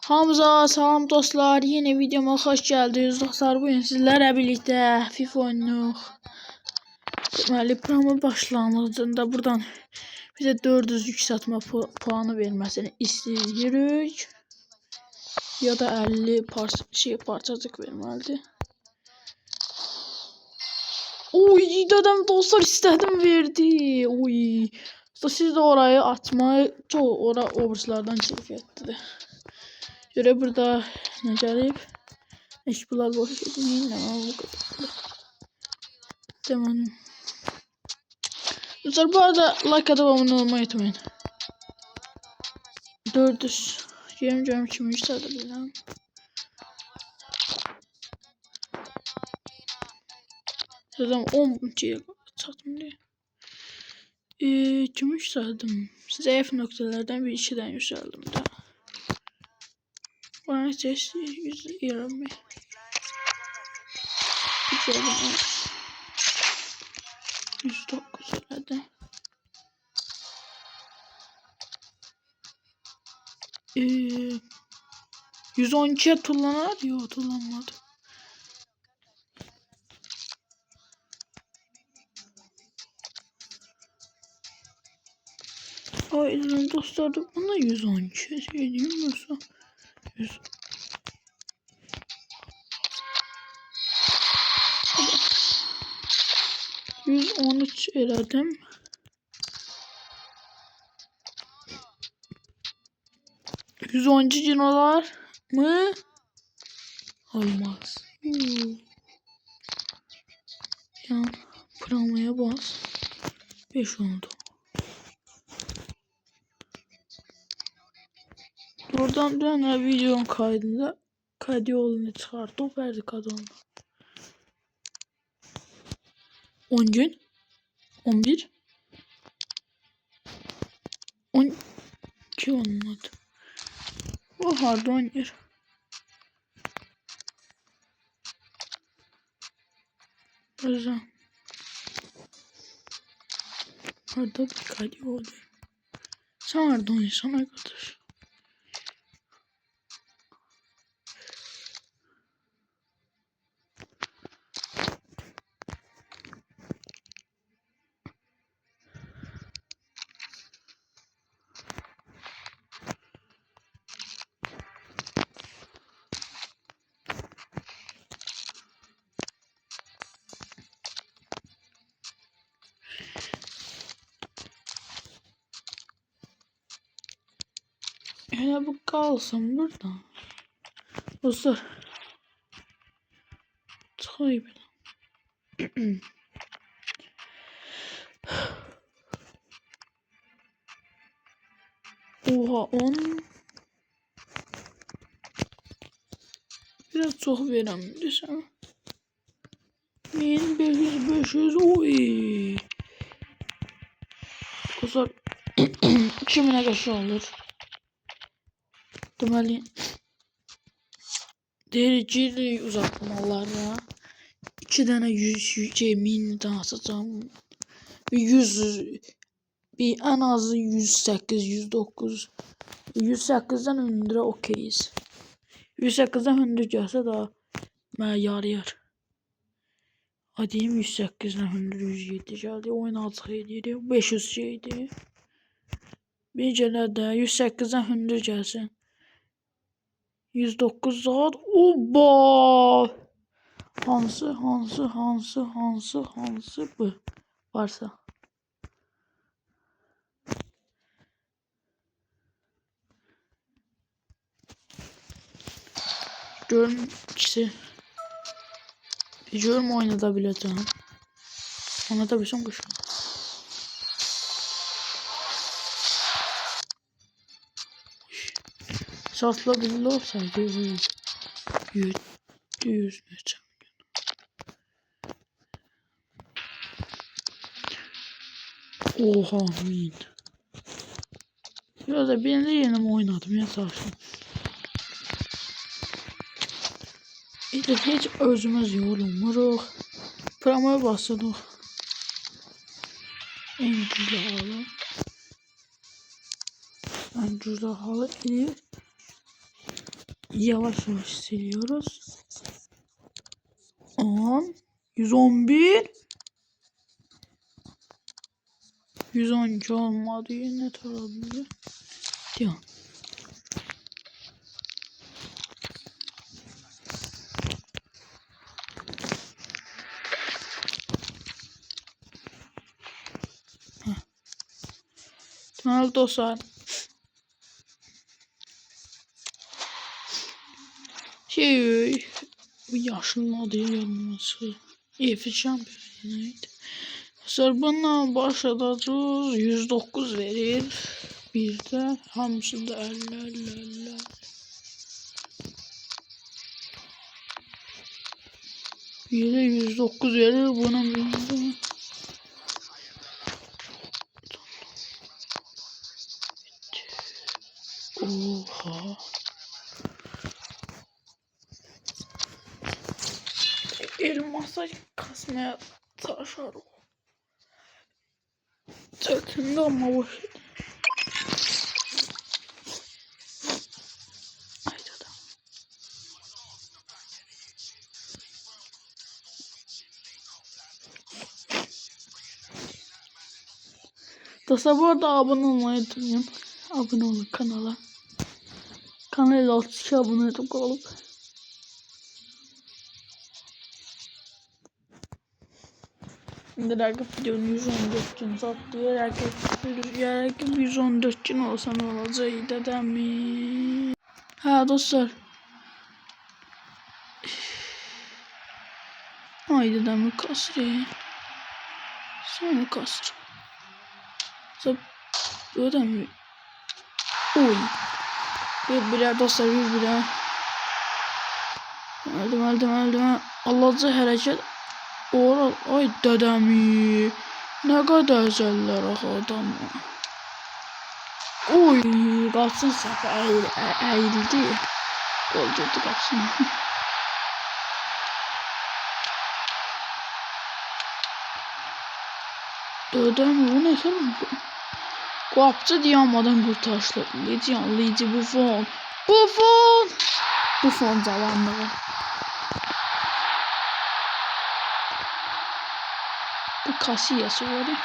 Hamza, salam dostlar. Yeni videoma hoş geldiniz dostlar. Bugün sizlerle birlikte FIFA oynuyoruz. Deməli, promo başlanğıcında buradan bize 400 yükseltme puanı verməsini istəyirik. Ya da 50 parçacık verməlidir. Oy, dedem dostlar istedim verdi. Oy. Siz de orayı atmayı çoğu obruslardan keyfiyyətlidir. Göre burada ne gəlib? Eşbular boş etmeyin. Bu kadar. Tamam. Dostlar bu arada like atıp abone olmayı unutmayın. 400. Görüm kimi yükseltebilirim. Zaten 10 şey çatım diye. Kimi yükseldim? Zayıf noktalardan bir ikiden yükseldim de. Bana ses 120. Yükseldim. 109 herhalde. 112'ye tullanır. Yok tullanmadı. Aynen dostlar da bana 112 şey diyorsa 113 elədim. $110 cinolar mı? Olmaz. Yan promoya bas. 5 oldu. Buradan döner videonun kaydında yolunu çıkarttı. O verdi kazandı. 10 gün. 11. 12 olmadı. O harda oynuyor. O yüzden harda bir kaydı oldu. Sen harda oynuyorsan arkadaş. Hele bu kalsın burada. Dostlar. Çıkayım. Oha 10. Biraz çok verəm desem. 1500 oy. Dostlar 2000'e kaşı olur. Deməli dereceli uzatmalara 2 tane 100 1000 daha atacağım. 100 bir en azı 108 109 108'den hündürə okeyiz. 108'den hündür gəlsə daha mənə yarayar. Hadi 108'den hündür 107 gəldi. Oyun açıq edir. 500 şeydi. Bir gələ də 108'den hündür gəlsin. 109 saat. Oba! Hansı bu varsa. Görüm ikisi. Görüm oynadabileceğim. Oynatabilsem kuşum. Satılabilir olsaydı 100 neçə. Oha min. Biraz da birinci yenim oynadım ya saçma. İşte hiç özümüz yorulmuruq. Promoya basırıq. En güzel halı. En güzel halı eləyir. yavaş yavaş siliyoruz. 10, 111, 112 olmadı. Ne tarafı? Devam. Deməli dostlar, bu yaşının adı yanılması. Eiffel şampiyonuydu. Dostlar, bununla başladacağız. 109 verir. Bir de hamısı da 50. Bir de 109 verir. Bunun bir de oha. Elmasa kasmaya taşar o. Çötünde ama boş. Haydi adam. Dostlar, bu arada abone olmayı unutmayın. Abone olun kanala. Kanala 32 abone olup. Rakip videonun 114 gün sattı. Rakip 114 gün olsa ne olacak dedemi. Ha dostlar. Ay dedemi kasır. Sonra kasır. Dedemi. Oy. Bir dostlar bir. Öldüm. Allah'ca hareket. Oral, ay dedemi. Ne kadar güzeller adam. Oy, kalsın sefer eğildi. Doldurdu kalsın. Dedemi bu ne sorun? Kapçı diyamadan kurtarışlı. Lici Buffon. Buffon zamanları. Bu Casillas var ya.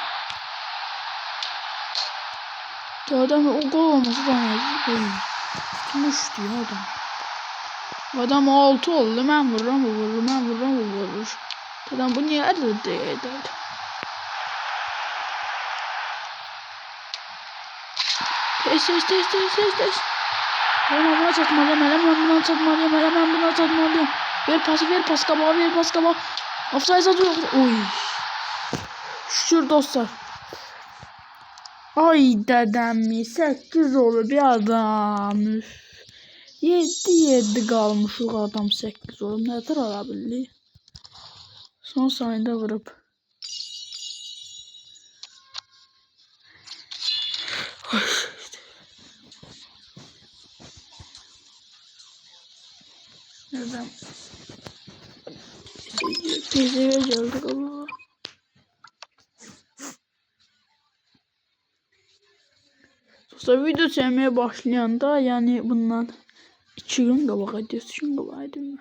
Adam o gol olması da tutmuş diyor adam. Adam 6 oldu. Ben vurur. Adam bu niye adı değil. Tez. Ben buna çakmalıyım. Ver pas kaba. Offside atıyor. Oy. Şükür dostlar. Ay dedemi 8 olur bir adam. 7 kalmış o adam 8 olur. Nedir olabilir? Son saniyede vurup. Neden? Teyzeye geldik ama. Dostlar, video çekmeye başlayanda yani bundan 2 gün qabağa 3 gün qabağa idim.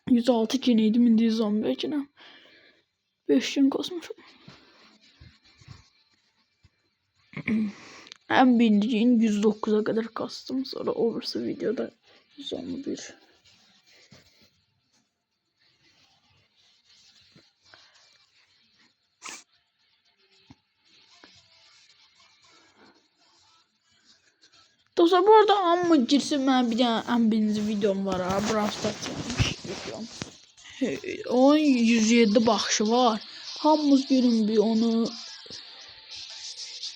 106 gün idim, indi 111 günəm. 5 gün qosmuşum. Ən birinci gün 109'a kadar kastım, sonra öbürsü videoda 111. Dostlar, bu arada amma girsin, ben bir tane ən birinci videom var ha. Brawl Stars videom. 107 baxışı var. Hamımız görün bir onu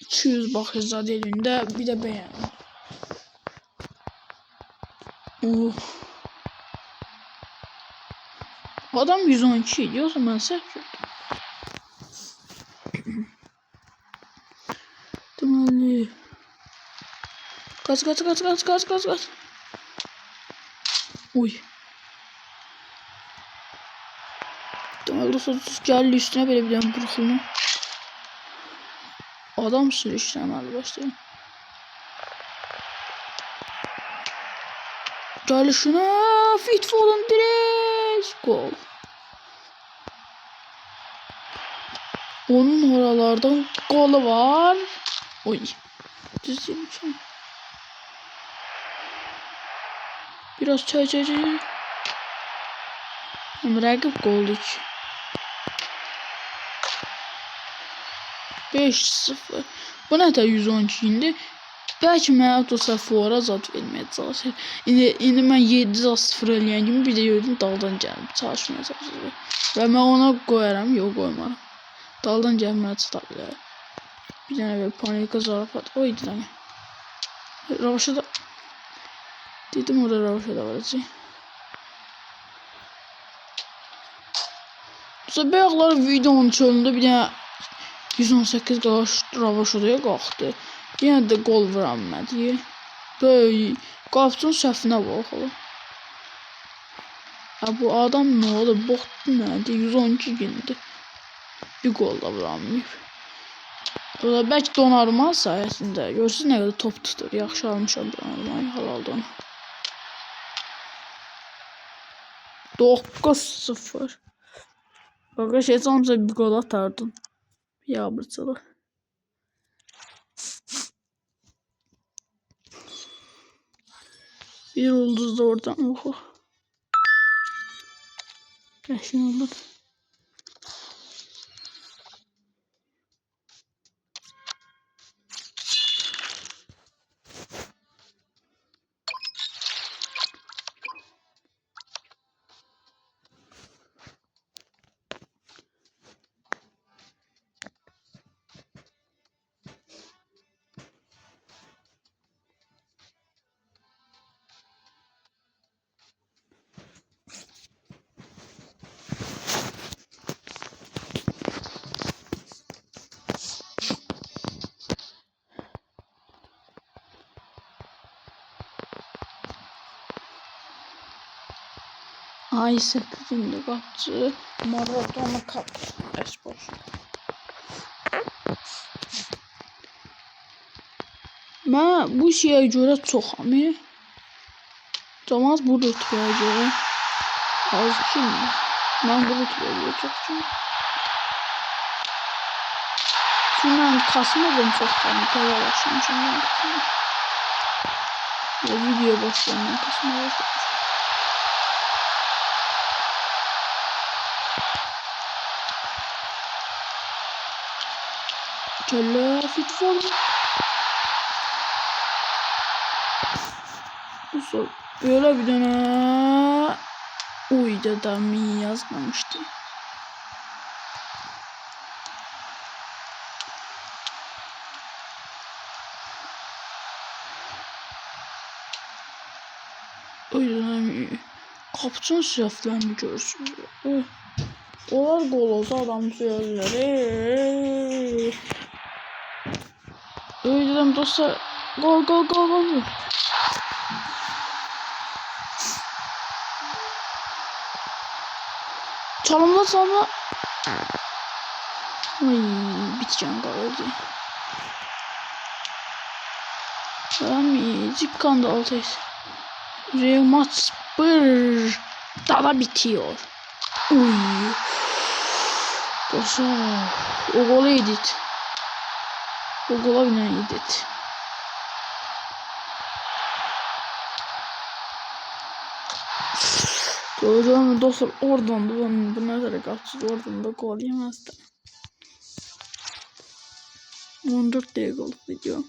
200 baxış zad elində, bir də bəyən. Adam 112 idi, o zaman səhv gördüm. Deməli. Kaç. Oy. Deməli dostlar, gəldi üstünə belə bir dənə burxulma. Adam sürüşləməli başlayın. Gəlişinə Fit Foden direkt gol. Onun oralardan golü var. Oy. Düz yemişim. Biraz çay. Rəqib qol 2. 5-0. Bu nə də 112 indi. Bəlkə mənə otosafora zat verməyə çalışır. İndi mən 7-0 eləyən kimi bir də gördüm daldan gəlib çalışmaya çalışır. Və mən ona qoyaram, yox qoymaram. Daldan gəlməyə çıxa bilər. Bir dənə belə panika zarafat. Oy dedim. Ravaşa da dedim orada Ravaşa da varacaq. Bayaqlar videonun çölündə bir dənə 118 qarşı Ravaşadaya qalxdı. Yenə də qol vuramadı. Böyük qapçının səhvinə baxalım. Bu adam nə oldu? Botdu nədir? 112 gündür. Bir qol da vuramayıb. Bəlkə donarma sayəsində. Görürsünüz nə qədər top tutur. Yaxşı almışam donarmayı halalda onu. 9-0. Qardaş heç olmasa bir qol atardın. Yabırçılıq. Bir ulduz da oradan oku. Yaşın olur. Ay 8-ci qapçı Maradona kaptı. Espor. Mən bu şeyə görə çoxam. Cəmaət bu rütbəyə görə az kimi. Mən bu rütbəyə görə çoxam. Çünki mən kasmadım çoxdan. Təvə başlamışım mən kasmadım. Video başlayandan kasmaya başlamışım. Kelle Fit Foden. Böyle bir dönem uydu da mi yazmamıştı. O yüzden kapçın siyaflarını görürsünüz. Onlar gol olsa adam söylerler. Öyle dedim dostlar. Gol. Çalımla sonra. Ay biteceğim galiba. Tamam kandı altayız. Real maç bir daha bitiyor. Uy. Dostlar. O golü yedik. O gola bile yedik. Gördüm dostlar oradan da bu nezere kaçtı oradan da gol yemezdi. 14 dakikalık video.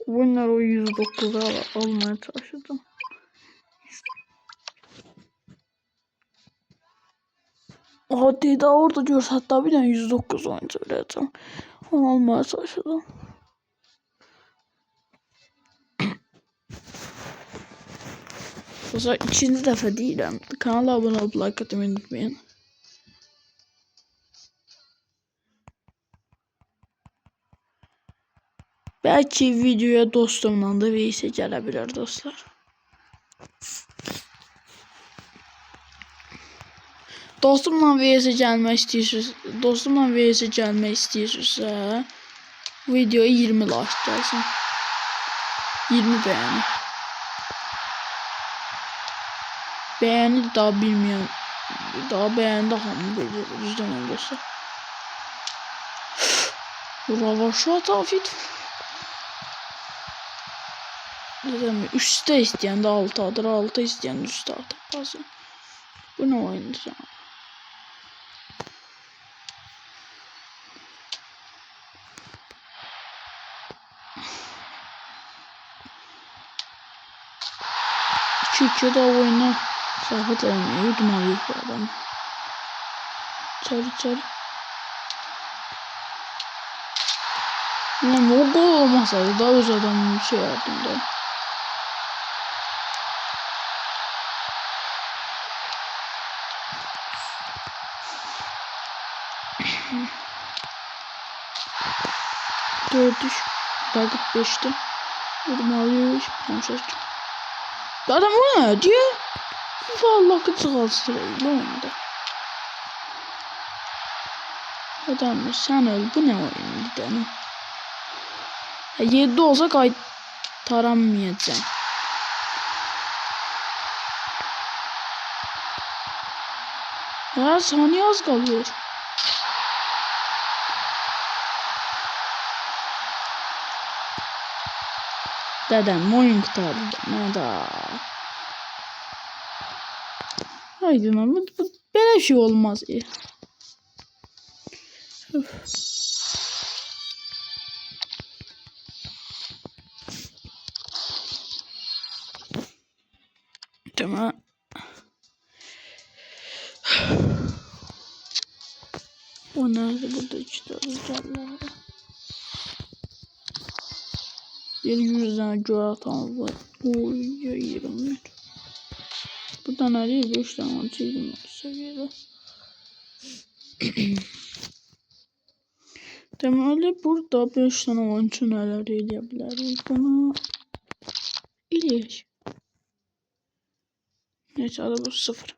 Bunlar o 109'a almaya çalıştım. Hadi daha orada görse hatta bir tane 109 oyuncu vereceğim. Onu almaya çalıştım. O zaman ikinci defa değilim. Kanala abone olup like atmayı unutmayın. Belki videoya dostumla da VS gələ bilər dostlar. Dostumla VS gəlmək istəyirsinizsə, videoya 20 like gəlsin. 20 beğeni. Beğeni daha bilmiyorum. Daha beğeni daha mı bilir? Düzden olursa. Ravaşat afit. Dedim üstte isteyen de altı adır, altı isteyen de üstte adır. Bazı. Bu ne oyundur ya? İki de oyuna sarfat eləməyə yudmalıyıq bu adamı. İçeri. Ulan o gol olmasaydı daha öz adamın şey yardımda. Dördüş. Rakip 5'ti. Vurmalıyız. Adam o ne diyor? Vallahi kıçıqal sırayla oyunda. Adam sen öl. Bu ne oyun bir tane? 7 olsa kaytaranmayacağım. Ya saniye az kalıyor. Dedem oyun kurtardı. Ne da. Haydi lan bu böyle şey olmaz. Tamam. O nerede? Burada işte rüzgarlarda. Bir yüzden göğe atan var. Oy 20. Buradan nereye 5 tane açıyordum seviyede. Deməli burada 5 tane oyuncu nələr eləyə bilərik buna. İləyək. Neyse adı bu 0.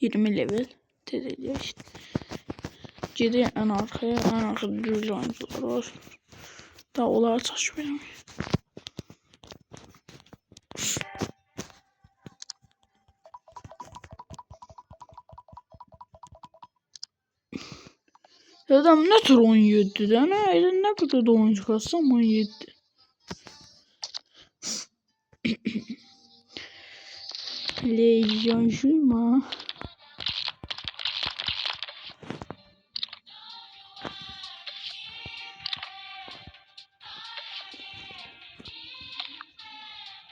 20 level. Tez eləyək. Gedək ən arxaya. Ən arxada güclü oyuncular var. Daha onlara çaşıb eləmək. Adam ne tür 17'de ne kadar da oyuncu katsam 17. Lejyon Juma.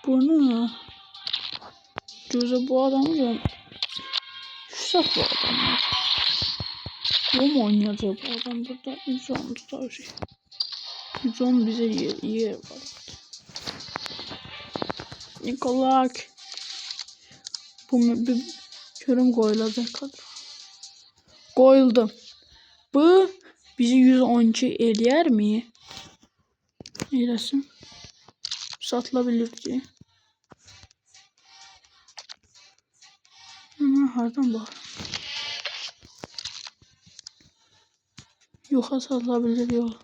Bunu göze bu adamı da şu bu adamı. Bu mu oynayacak bu adam burada? 110 tutar. 110 bize yer var. Nikolak. Bu bir körüm koyulacak kadar. Koyuldum. Bu bizi 112 eləyər mi? Eləsin. Satılabilir diye. Hardan bak. Yoxa satılabilir yok.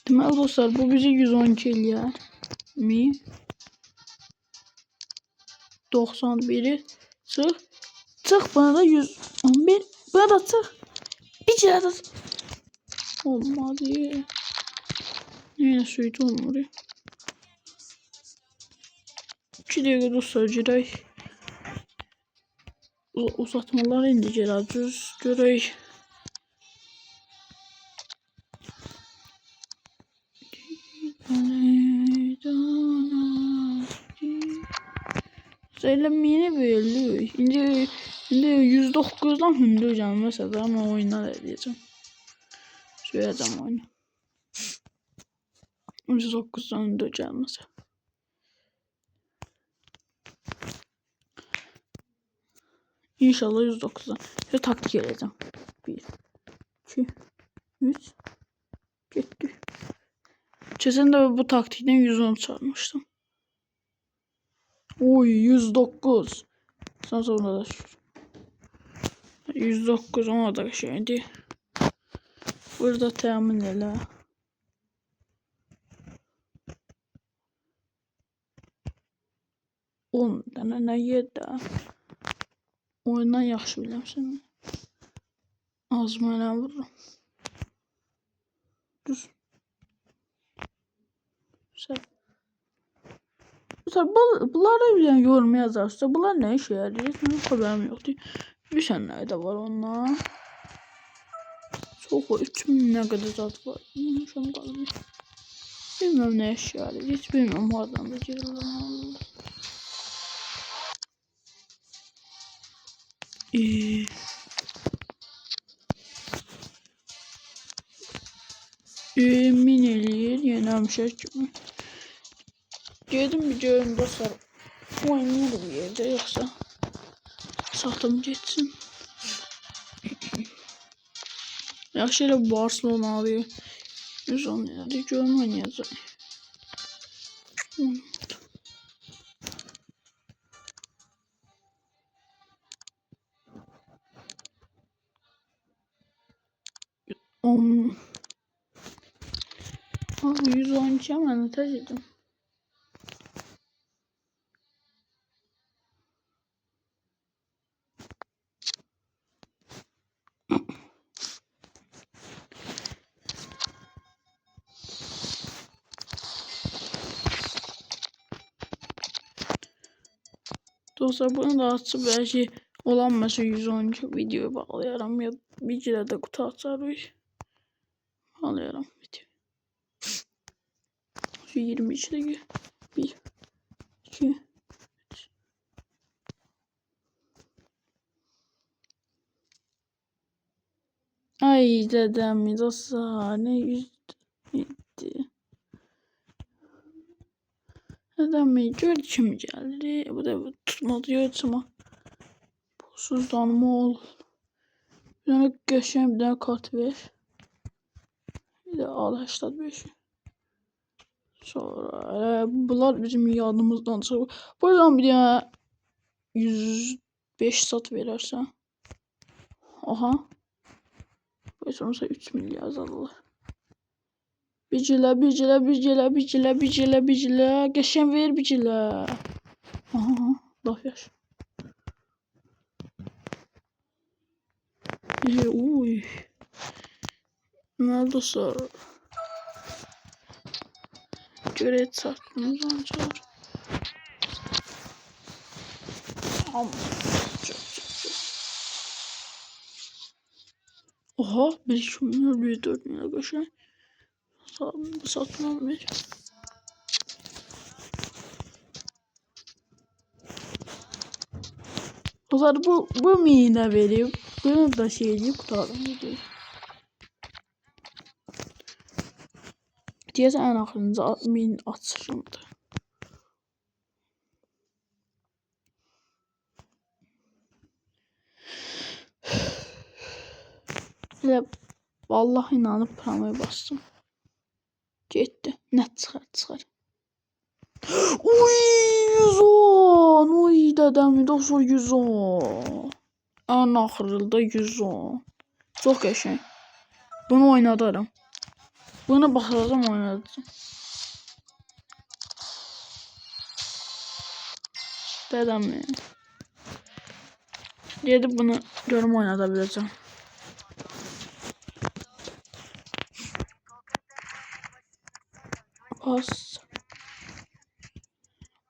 Deməli dostlar bu bizi 112 eləyər mi? 91'i çıx. Çıx bana da 111. Bana da çıx. Bir kere de olmadı. Yine suite olmadı. 2 dakika dostlar girək. Uzatmalar indi gələcək. Görək. Söylemeyene böyle. Şimdi 109'dan hündüreceğim mesela ama oyunlar edeceğim. Söyleyeceğim oyunu. 109'dan hündüreceğim mesela. İnşallah 109'dan. Şöyle taktik edeceğim. 1, 2, 3, Gitti. Keçen de bu taktikten 110 çalmıştım. Oy 109. Sen sonra da şükür. 109 ona da şeydi. Burada temin elə. On dənə nə yedi? Oyundan yaxşı bilirsən. Az mənə vururum. Düz. Bunları bilen yorum yazarsa bunlar ne işe yarayacak? Benim haberim yoktu. Bir senler de var onlar. Çok 3000 ne kadar zat var. Bilmem ne işe yarayacak. Hiç bilmem oradan da girilir. Emin eləyir, yenə həmişə kimi. Gedim bir görüm dostlar. Oynayır bir yerdə, yoxsa satım geçsin. Yaxşı elə Barcelona alıyor. 110 yerdə görüm oynayacaq. Abi 112 hemen ateş edin. Dostlar bunu da açıp belki olan mesela 112 videoyu bağlayarım ya bir kere de kutu açarız. Bağlayarım video. Şu 22'deki 1 2 3 Ay dedem dostlar ne 107 Dedem gör kim geldi. Bu da tutmadı yatma. Pulsuzlanma ol. Bir tane geçen bir tane kart ver. Bir de al 85. Sonra bunlar bizim yadımızdan çıkıyor. Buradan bir tane 105 sat verirsen. Aha. Ve sonrası 3 milyar alırlar. Bicile. Geçen ver bicile. Aha. Laf yaş. Uy. Nerede sonra? Görev sattığımız ancak. Tamam. Oha 1 milyon 104 milyon kaşar. Satmam bir. O zaman bu mine vereyim. Bunu da şeyleyip kurtardım. Diyese en axırıncı min açışımdı. Ve vallahi inanıp pramaya bastım. Gitti. Ne çıkar. Uy 110. Uy dedem dostlar 110. En axırında 110. Çok qəşəng. Bunu oynadarım. Bunu baxacağım oynayacağım. Dedem mi? Gedib bunu görüm oynada biləcəm. Pas.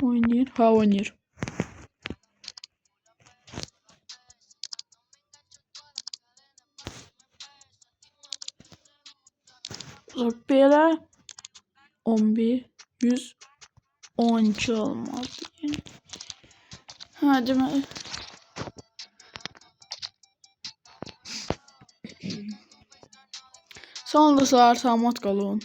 Oynayır. Ha oynayır. Böyle 11 112 olmaz yani. Hadi ben. Son da saat samat kalın.